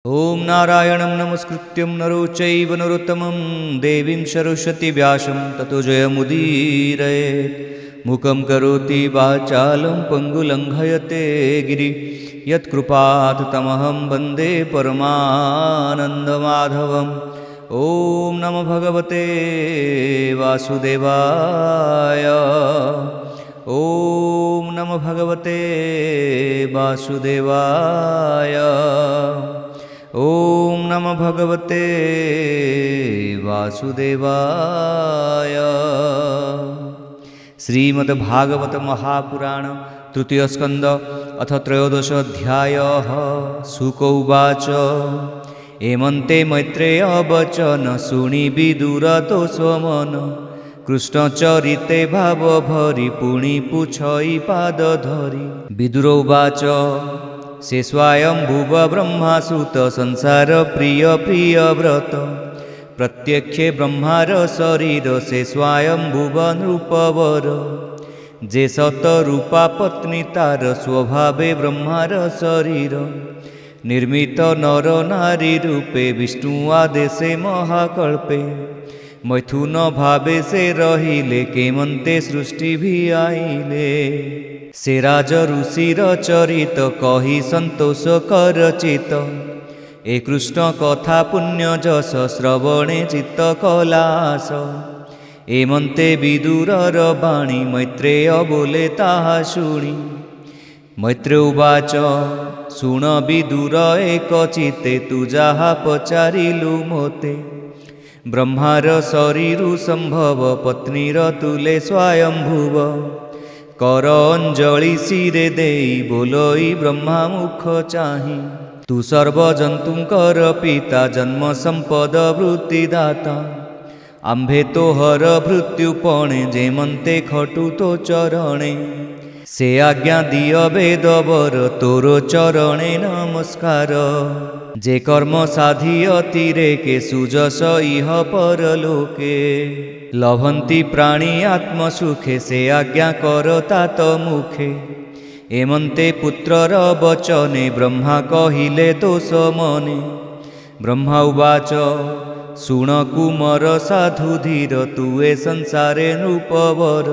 ओम नारायणं नमस्कृत्यं नरो चैव नरोत्तमं देवीं सरस्वती व्यासं ततो जयमुदीरयेत्। मूकं करोति वाचालं पङ्गुलङ्घयते गिरि यत्कृपात् तमहं वन्दे परमानन्दमाधवम्। ओम नमो भगवते वासुदेवाय। ओम नमो भगवते वासुदेवाय। ओम नमो भगवते वासुदेवाय। श्रीमद्भागवत महापुराण तृतीय स्कंद अथ त्रयोदश अध्यायः। शुक उवाच एमन्ते मैत्रेय वचन शुणि विदुरतो स्वमन कृष्णचरिते भाव भरी पुणि पुछई पाद धरी। विदुर उवाच से स्वयंभुव ब्रह्मासुत संसार प्रिय प्रिय व्रत प्रत्यक्षे ब्रह्मार शरीर से स्वयंभुव नृपवर जे सत रूपा पत्नी तार स्वभावे ब्रह्मार शरीर निर्मित नर नारी रूपे विष्णु आदेशे महाकल्पे मैथुन भावे से रहिले केमंते सृष्टि भी आइले। से राज ऋषिर चरित कही संतोष कर चित ए कृष्ण कथा पुण्य जस श्रवणे चित्त कलास। एमंते विदुरर बाणी मैत्रेय बोले ताहा शुणी। मैत्रेय उवाच शुण विदुर एक चिते तू जाहा पचारिलु मोते ब्रह्मार शरीरु संभव पत्नीर तुले स्वयंभुव कर अंजलि सिरे देई बोलई ब्रह्मा मुख चाहि तू सर्वजंतुंकर पिता जन्म संपद वृत्तिदाता आंभे तोहर मृत्युपणे जेमंते खटु तो चरणे से आज्ञा दिय वेदवर तोर चरणे नमस्कार जे कर्म साधि अतिरे के सुजस इह परलोके लभंती प्राणी आत्मसुखे से आज्ञा कर तात मुखे। एमंते पुत्रर वचने ब्रह्मा कहिले दोष मने ब्रह्मा उवाच शुण कुमर साधु धीर तुए संसारे नृपवर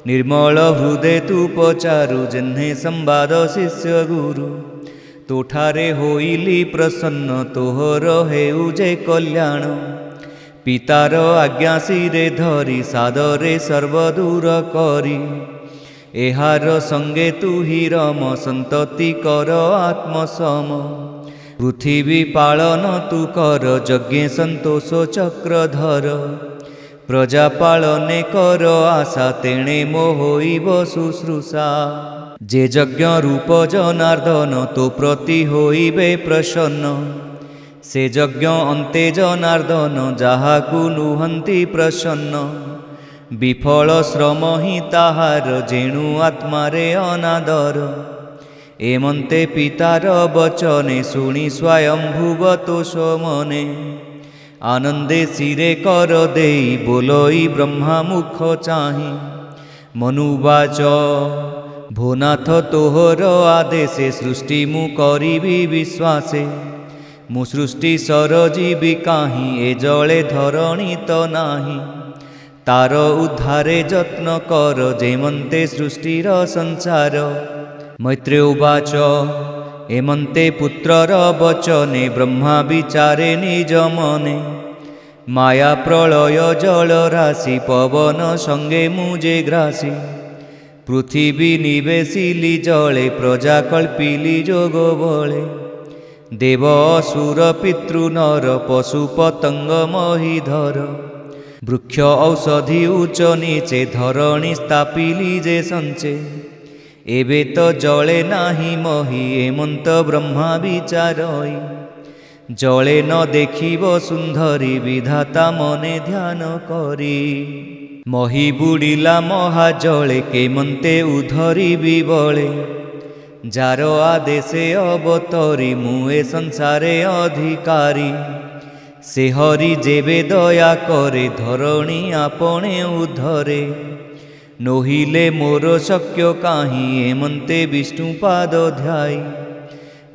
निर्मल हृदय तू पचारु जन्हे संवाद शिष्य गुरु तोठारे होइली प्रसन्न तोहर हेउ जे कल्याण पितार आज्ञा सिरे धरी सादरे सर्वदूर करी एहार संगे तू ही रम संतति कर आत्मसम पृथ्वी पालन तू कर यज्ञे संतोष चक्रधर प्रजा पालने कर आशा तेणे मोहइब शुश्रूषा जे यज्ञ रूप जनार्दन तो प्रति होइबे प्रसन्न से यज्ञ अन्ते जनार्दन जाहाकु नुहंती प्रसन्न विफल श्रम ही ताहार जेणु आत्मारे अनादर। एमंते पितार वचने शुणी स्वयंभुव तोष मने आनंदे सिरे कर देई बोलई ब्रह्मा मुख चाहि। मनुवाच भोनाथ तोहर आदेशे सृष्टि मु करिबि विश्वासे मु सृष्टि सरजीवी काहि ए जले धरणी तो नाही तार उद्धारे यत्न कर जेमंते सृष्टिर संसार। मैत्रेय उवाच एमंते पुत्रर वचने ब्रह्मा विचारे निज मने माया प्रलय जल राशि पवन संगे मुजे ग्रासी पृथिवी निवेशिली जले प्रजा कल्पिली जोग बले देव असुर पितृ नर पशु पतंग महीधर वृक्ष औषधि उच्च नीचे धरणी स्थापिली जे संचे एबे तो जले नाही मही एमंत ब्रह्मा विचारई जले न देखिब सुंदरी विधाता मने ध्यान करी मही बुड़िला महाजले केमंते उधरी बिबले जार आदेशे अवतरी मुए संसारे अधिकारी से हरि जेबे दया करे धरणी आपणे उद्धरे नोहिले मोर शक्य काहि एमंते विष्णु पाद ध्याई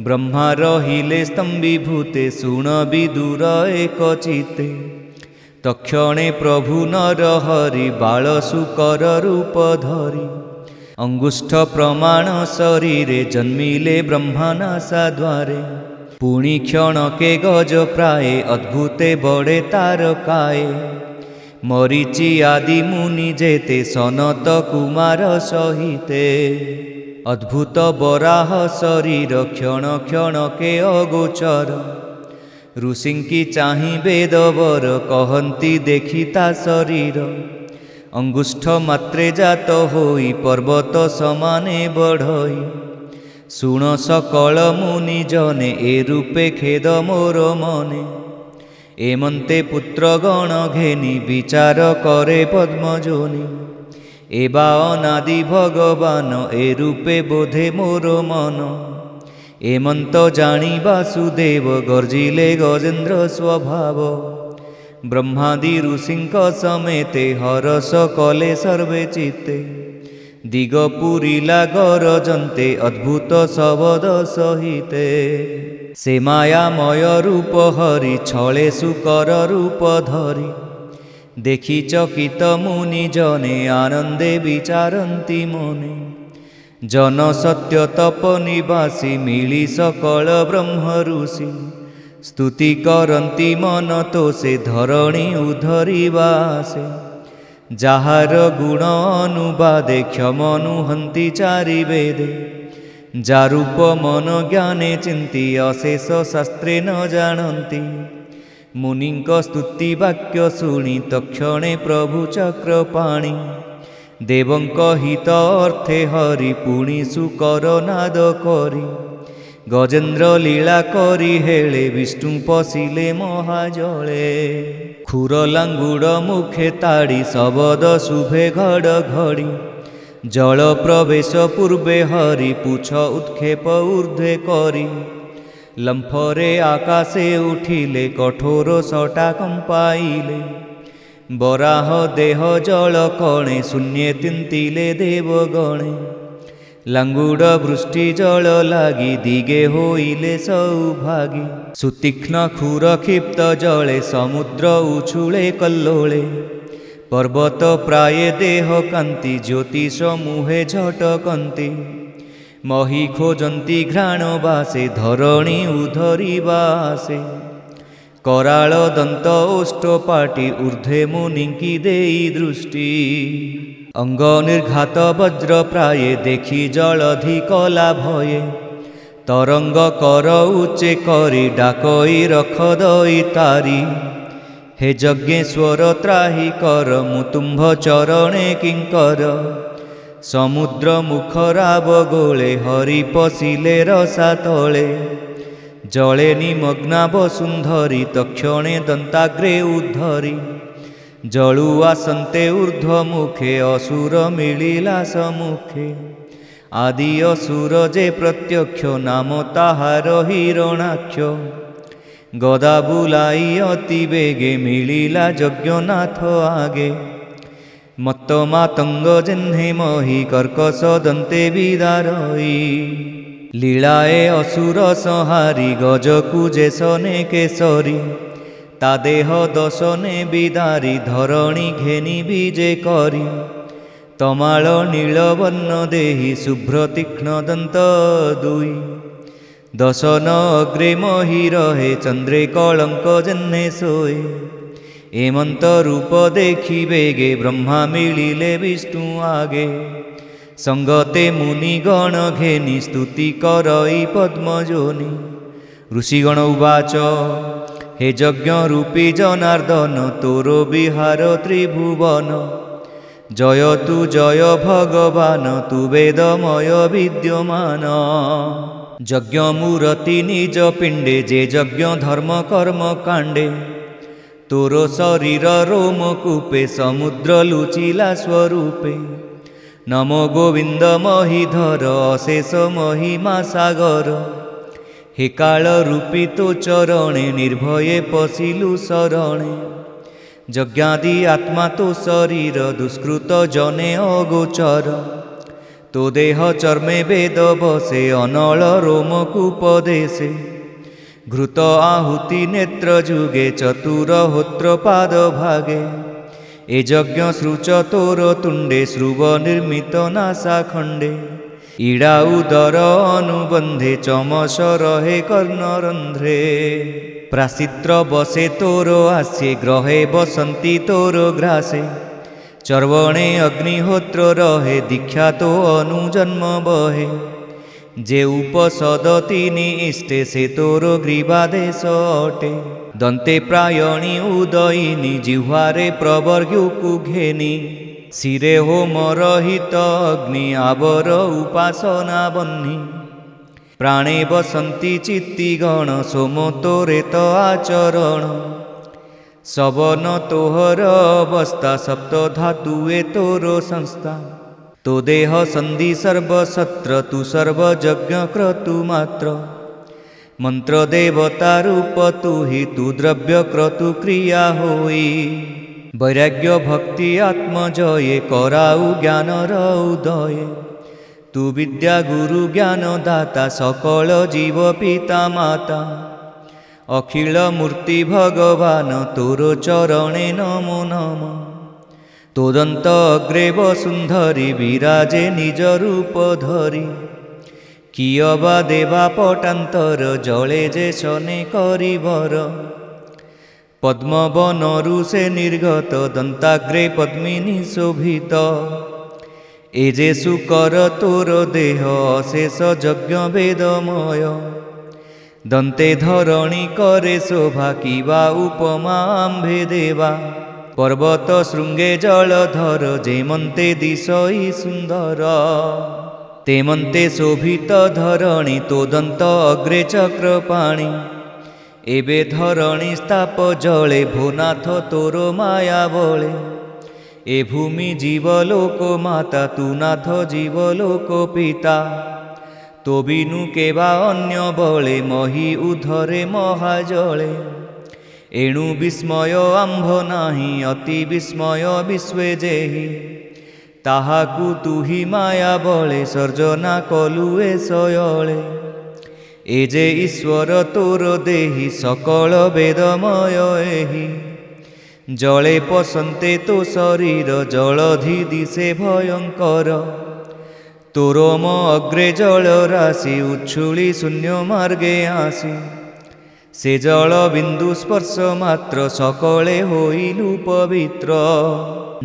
ब्रह्मा रहिले स्तंभीभूते शुण विदुर एक चिते तक्षणे प्रभु नर हरि बालशुकर रूप धरी अंगुष्ठ प्रमाण शरीरे जन्मिले ब्रह्मानाशा द्वारे पुणी क्षणके गज प्राय अद्भुते बड़े तारकाए मरीचि आदि मुनि जेते सनत कुमार सहिते अद्भुत बराह शरीर क्षण क्षणके अगोचर ऋषिंकी चाहि वेदवर कहन्ति देखिता शरीर अंगुष्ठ मात्रे जात होई पर्वत समाने बढ़ई शुण सकल मुनि जने ए रूपे खेद मोर मने एमंते पुत्र गण घेनी विचार करे पद्मजोनि एबा अनादि भगवान ए रूपे बोधे मोर मन एमंत जानी वासुदेव गर्जिले गजेन्द्र स्वभाव ब्रह्मादि ऋषिंक समेते हरस कले सर्वे चित्ते दिगपुरीला गरजन्ते अद्भुत शबद सहिते से मायामय रूप हरि छले सुकर रूप धरी देखि चकित मुनि जने आनंदे विचारन्ति मने जन सत्य तप निवासी मिली सकल ब्रह्म ऋषि स्तुति करन्ति मन तो से धरणी उधरिवासे जाहार गुण अनुवादे क्षमनुहन्ति चारि वेदे जारूप मन ज्ञाने चिंती अशेष शास्त्रे न जानन्ति मुनिंक स्तुति वाक्य शुणी तक्षणे प्रभु चक्रपाणि देवंक हित अर्थे हरि पुणी सुकर नाद करी गजेन्द्र लीला करी हेले विष्णु पशिले महाजले खुर लांगुड़ मुखे ताड़ी शबद शुभे घड़ घड़ी जल प्रवेश पूर्वे हरि पुछ उत्क्षेप ऊर्ध्वे करी लंफरे आकाशे उठिले कठोर सटा कंपाइले बराह देह जल कणे शून्ये तिंतिले देवगणे लांगुड़ वृष्टि जल लागी दिगे होइले सौभागी सुतीक्ष्ण खुर क्षिप्त जले समुद्र उछुले कल्लोले पर्वत प्राय देह कांति ज्योतिष मुहे झटकंती मही खोजंती घ्राण बासे धरणी उधरी बासे कराल दंत ओष्ठपाटी ऊर्ध्वे मुनिंकी देई दृष्टि अंग निर्घात वज्र प्राये देखि जलधि कला भये तरंग कर उच्चे करी डाकई रख दई तारी हे यज्ञेश्वर त्राही कर मुतुंभ चरणे किंकर समुद्र मुखराब गोले हरि पशिले रसा तले जले निमग्ना वसुंधरी तक्षणे दंताग्रे उद्धरी जलु आसन्ते ऊर्ध्वमुखे असुर मिलिला सम्मुखे आदि असुर जे प्रत्यक्ष नाम ताहार हिरणाक्ष गदा बुलाई अति बेगे मिलिला यज्ञनाथ आगे मत्त मातंग जिन्हे मही कर्कश दंते विदारई लीलाए असुर संहारी गजकु जेसने केसरी ता देह दशने विदारी धरणी घेनी बीजे करी तमाल नीलवर्ण देहि शुभ्र तीक्ष्ण दंत दुई दशन अग्रे मही रहे चंद्रे कलंक जन्हे सोए एमंत रूप देखि बेगे ब्रह्मा मिलिले विष्णु आगे संगते मुनिगण घेनी स्तुति करई पद्मजोनि ऋषिगण उवाच हे यज्ञ रूपी जनार्दन तोरो विहार त्रिभुवन जय तु जय भगवान तु वेदमय विद्यमान यज्ञ मूर्ति निज पिंडे जे यज्ञ धर्म कर्म कांडे तोरो शरीर रोमकूपे समुद्र लुचिला स्वरूपे नमो गोविंद महीधर अशेष महिमा सागर हे काल रूपी तो चरणे निर्भये पशिलु शरणे यज्ञादि आत्मा तो शरीर दुष्कृत जने अगोचर तो देह चर्मे वेद बसे अनल रोमकूपदेशे घृत आहुति नेत्र जुगे चतुर होत्र पाद भागे ए यज्ञ सृच तोर तुंडे श्रुव निर्मित नासा खंडे इड़ा उदर अनुबंधे चमस रहे कर्णरंध्रे प्राशित्र बसे तोर आस्ये ग्रहे बसंती तोर ग्रासे चर्वणे अग्निहोत्र रहे दीक्षा तो अनुजन्म बहे जे उपसद तीनि इष्टे से तोर ग्रीवादेश अटे दंते प्रायणी उदयिनी जिह्वारे प्रवर्ग्युकु घेनी शिरे होम रहित अग्नि आवर उपासना बन्ही प्राणे बसंती चित्ती गण सोम तोरे त आचरण सवन तोहर अवस्था सप्त धातुए तोरो संस्था तो देह संधि सर्वसत्र तु सर्वयज्ञ क्रतु मात्र मंत्र देवता रूप तु हि तु द्रव्य क्रतु क्रिया होई वैराग्य भक्ति आत्मजये कराउ ज्ञानर उदय तु विद्या गुरु ज्ञान दाता सकल जीव पिता माता अखिल मूर्ति भगवान तोर चरणे नमो नम तोदंत अग्रे वसुंधरी विराजे निज रूप धरी कियबा देवा पटांतर जले जे शने करिबर पद्मवनरु से निर्गत दंताग्रे पद्मिनी शोभित एजे सुकर तोर देह अशेष यज्ञ वेदमय दंते धरणी करे शोभा किवा उपमा आंभे देवा पर्वत शृंगे जलधर जेमंते दिशई सुंदर तेमंते शोभित धरणी तोदंत अग्रे चक्रपाणी एबे धरणी स्ताप जले भोनाथ तोर माया बले ए भूमि जीवलोक माता तू नाथ जीवलोक पिता तो बिनु केबा अन्य बले मही उधरे महाजले एणु विस्मय आंभ नाही अति विस्मय विश्वे जेहि ताहाकु तुहि माया बले सर्जना कलु ए सयले ए जे ईश्वर तोर देहि सकल वेदमय एहि जले पसंते तो शरीर जलधि दिशे भयंकर तोरम अग्रे जल राशि उच्छुली शून्य मार्गे आसी से जल बिंदु स्पर्श मात्र सकले होइलु पवित्र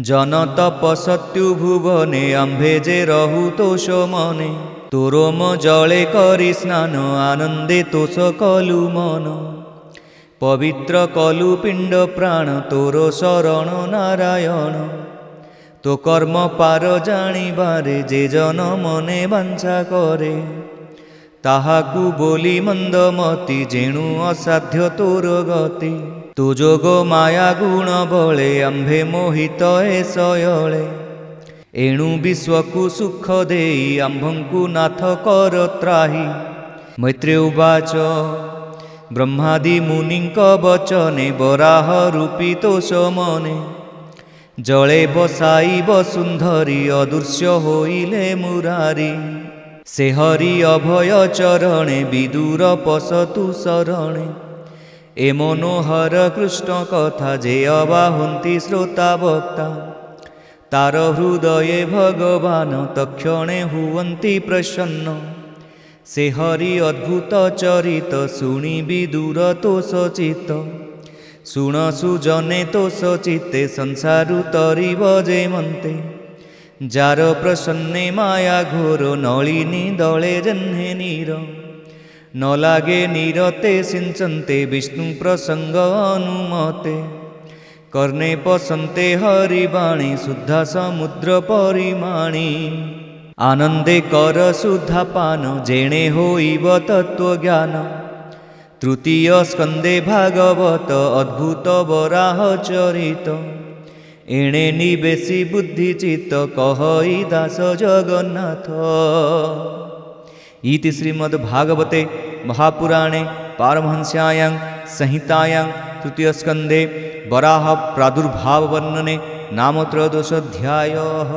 जन तपसत्यु भुवने आंभे जे रहु तोष मने तोरम जले करी स्नान आनंदे तोष कलु मन पवित्र कलु पिंड प्राण तोरो शरण नारायण तो कर्म पार जानिबारे जे जन मने बांछा करे ताहाकु बोली मंदमती जेणु असाध्य तोर गति तु जोग माया गुण बले आंभे मोहित ए सयले एणु विश्वकु सुख देई आंभंकु नाथ कर त्राहि मैत्रेय उवाच ब्रह्मादि मुनिंक वचने बराह रूपी तोष मने जले बसाई वसुंधरी अदृश्य होइले मुरारी से हरि अभय चरणे विदुर पसतु शरणे ए मनोहर कृष्ण कथा जे अबाहन्ति श्रोता वक्ता तार हृदये भगवान तक्षणे हुवन्ति प्रसन्न से हरि अद्भुत चरित शुणी विदुर तोष चित्त शुण सुजने तोष चित्ते संसारु तरिब जेमन्ते जार प्रसन्ने माया घोर नलिनी दले जह्ने नीर न लागे नीरते सिंचन्ते विष्णु प्रसंग अनुमते कर्णे पसन्ते हरिवाणी शुद्धा समुद्र परिमाणी आनंदे कर शुद्धा पान जेणे होइब तत्वज्ञान तृतीय स्कंदे भागवत अद्भुत वराह चरित एणे निवेशी बुद्धि चित्त कहई दास जगन्नाथ। इति श्रीमद्भागवते महापुराणे पारमहंस्यायां संहितायां तृतीय स्कंदे वराह प्रादुर्भाव वर्णने नाम त्रयोदशोऽध्यायः।